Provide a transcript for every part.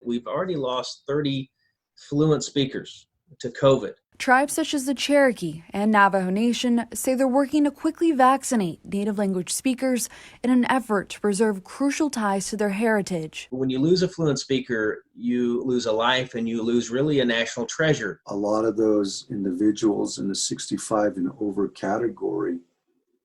We've already lost 30 fluent speakers to COVID. Tribes such as the Cherokee and Navajo Nation say they're working to quickly vaccinate native language speakers in an effort to preserve crucial ties to their heritage. When you lose a fluent speaker, you lose a life and you lose really a national treasure. A lot of those individuals in the 65 and over category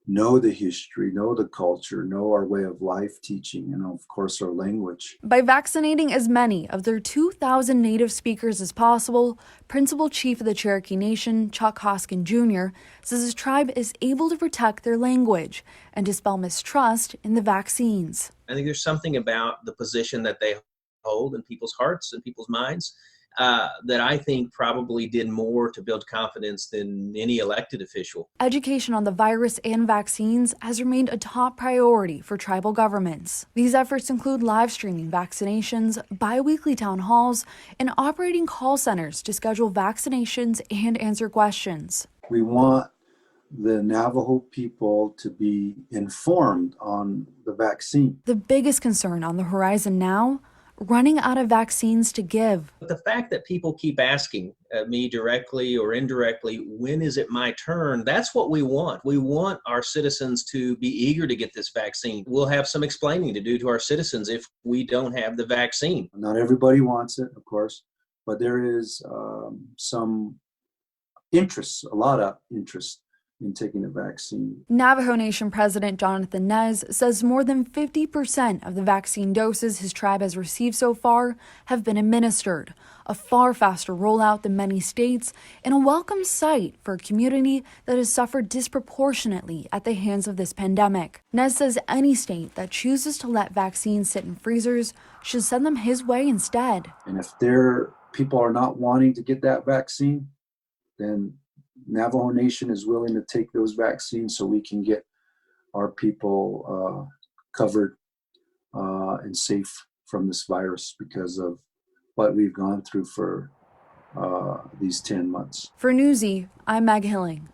know the history, know the culture, know our way of life teaching, and of course our language. By vaccinating as many of their 2,000 native speakers as possible, Principal Chief of the Cherokee Nation, Chuck Hoskin Jr., says his tribe is able to protect their language and dispel mistrust in the vaccines. I think there's something about the position that they hold in people's hearts and people's minds that I think probably did more to build confidence than any elected official. Education on the virus and vaccines has remained a top priority for tribal governments. These efforts include live streaming vaccinations, bi-weekly town halls, and operating call centers to schedule vaccinations and answer questions. We want the Navajo people to be informed on the vaccine. The biggest concern on the horizon now, running out of vaccines to give. But the fact that people keep asking me directly or indirectly, when is it my turn? That's what we want. We want our citizens to be eager to get this vaccine. We'll have some explaining to do to our citizens if we don't have the vaccine. Not everybody wants it, of course, but there is some interest, a lot of interest in taking the vaccine. Navajo Nation President Jonathan Nez says more than 50% of the vaccine doses his tribe has received so far have been administered, a far faster rollout than many states, and a welcome sight for a community that has suffered disproportionately at the hands of this pandemic. Nez says any state that chooses to let vaccines sit in freezers should send them his way instead. And if their people are not wanting to get that vaccine, then Navajo Nation is willing to take those vaccines so we can get our people covered and safe from this virus because of what we've gone through for these 10 months. For Newsy, I'm Meg Hilling.